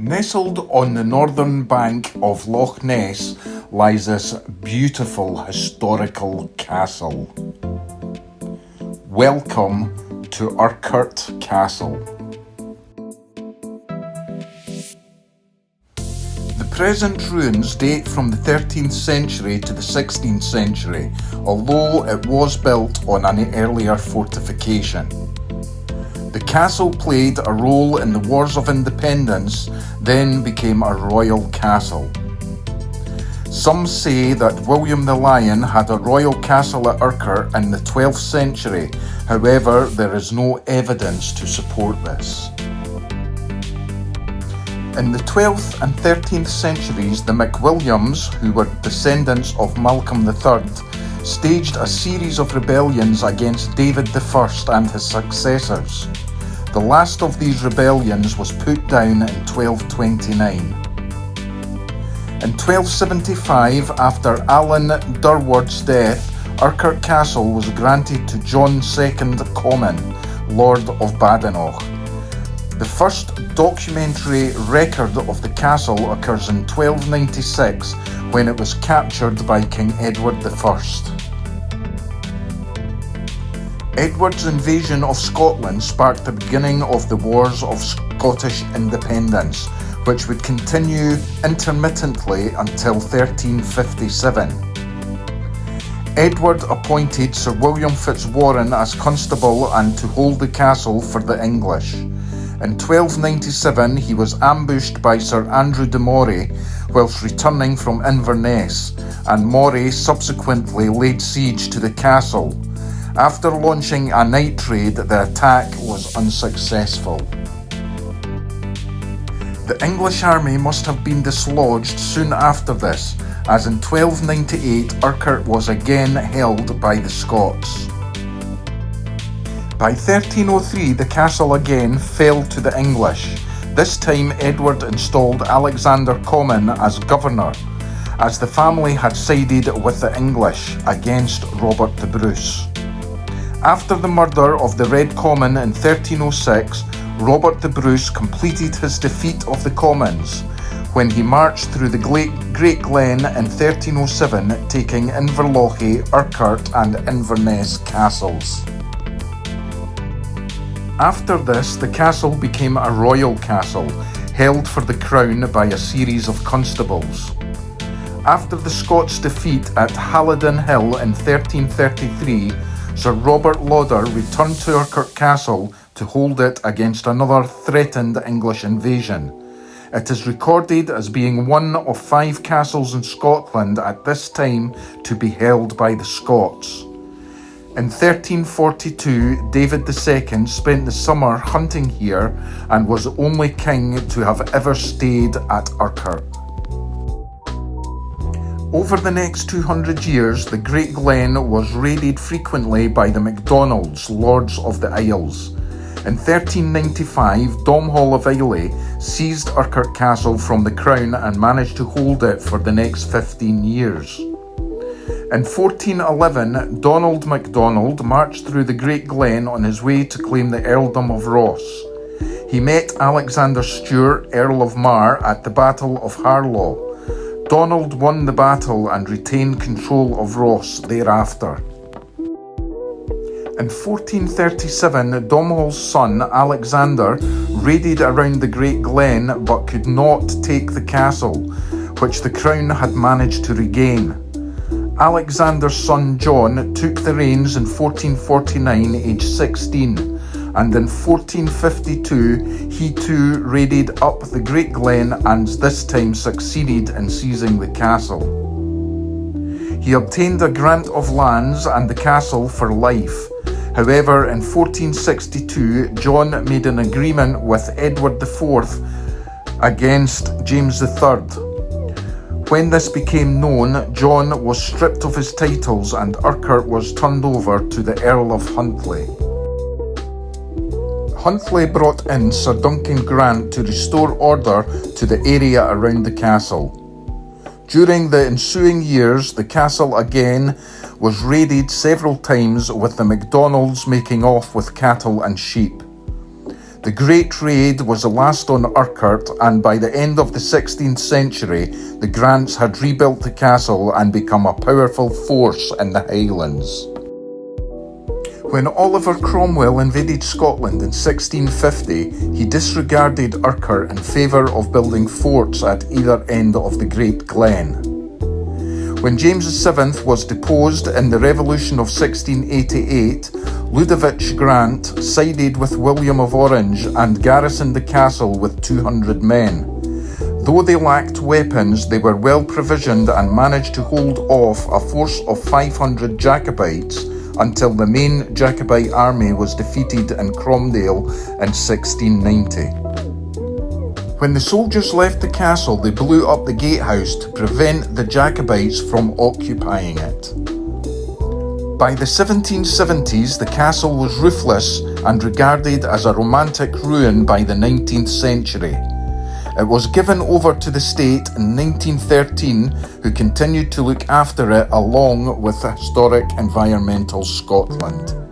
Nestled on the northern bank of Loch Ness lies this beautiful historical castle. Welcome to Urquhart Castle. The present ruins date from the 13th century to the 16th century, although it was built on an earlier fortification. The castle played a role in the Wars of Independence, then became a royal castle. Some say that William the Lion had a royal castle at Urquhart in the 12th century, however there is no evidence to support this. In the 12th and 13th centuries, the MacWilliams, who were descendants of Malcolm III, staged a series of rebellions against David I and his successors. The last of these rebellions was put down in 1229. In 1275, after Alan Durward's death, Urquhart Castle was granted to John II Comyn, Lord of Badenoch. The first documentary record of the castle occurs in 1296 when it was captured by King Edward I. Edward's invasion of Scotland sparked the beginning of the Wars of Scottish Independence, which would continue intermittently until 1357. Edward appointed Sir William Fitzwarren as constable and to hold the castle for the English. In 1297 he was ambushed by Sir Andrew de Moray whilst returning from Inverness, and Moray subsequently laid siege to the castle. After launching a night raid, the attack was unsuccessful. The English army must have been dislodged soon after this, as in 1298 Urquhart was again held by the Scots. By 1303 the castle again fell to the English. This time Edward installed Alexander Comyn as governor, as the family had sided with the English against Robert the Bruce. After the murder of the Red Comyn in 1306, Robert the Bruce completed his defeat of the Comyns when he marched through the Great Glen in 1307, taking Inverlochy, Urquhart and Inverness castles. After this, the castle became a royal castle, held for the crown by a series of constables. After the Scots' defeat at Halidon Hill in 1333, Sir Robert Lauder returned to Urquhart Castle to hold it against another threatened English invasion. It is recorded as being one of 5 castles in Scotland at this time to be held by the Scots. In 1342, David II spent the summer hunting here and was the only king to have ever stayed at Urquhart. Over the next 200 years, the Great Glen was raided frequently by the MacDonalds, Lords of the Isles. In 1395, Domhall of Islay seized Urquhart Castle from the Crown and managed to hold it for the next 15 years. In 1411, Donald MacDonald marched through the Great Glen on his way to claim the earldom of Ross. He met Alexander Stewart, Earl of Mar, at the Battle of Harlaw. Donald won the battle and retained control of Ross thereafter. In 1437, Domhall's son Alexander raided around the Great Glen but could not take the castle, which the crown had managed to regain. Alexander's son John took the reins in 1449, aged 16, and in 1452 he too raided up the Great Glen and this time succeeded in seizing the castle. He obtained a grant of lands and the castle for life. However, in 1462 John made an agreement with Edward IV against James III. When this became known, John was stripped of his titles and Urquhart was turned over to the Earl of Huntly. Huntly brought in Sir Duncan Grant to restore order to the area around the castle. During the ensuing years, the castle again was raided several times, with the MacDonalds making off with cattle and sheep. The Great Raid was the last on Urquhart, and by the end of the 16th century, the Grants had rebuilt the castle and become a powerful force in the Highlands. When Oliver Cromwell invaded Scotland in 1650, he disregarded Urquhart in favour of building forts at either end of the Great Glen. When James VII was deposed in the Revolution of 1688, Ludovic Grant sided with William of Orange and garrisoned the castle with 200 men. Though they lacked weapons, they were well provisioned and managed to hold off a force of 500 Jacobites until the main Jacobite army was defeated in Cromdale in 1690. When the soldiers left the castle, they blew up the gatehouse to prevent the Jacobites from occupying it. By the 1770s, the castle was roofless and regarded as a romantic ruin by the 19th century. It was given over to the state in 1913, who continued to look after it along with Historic Environmental Scotland.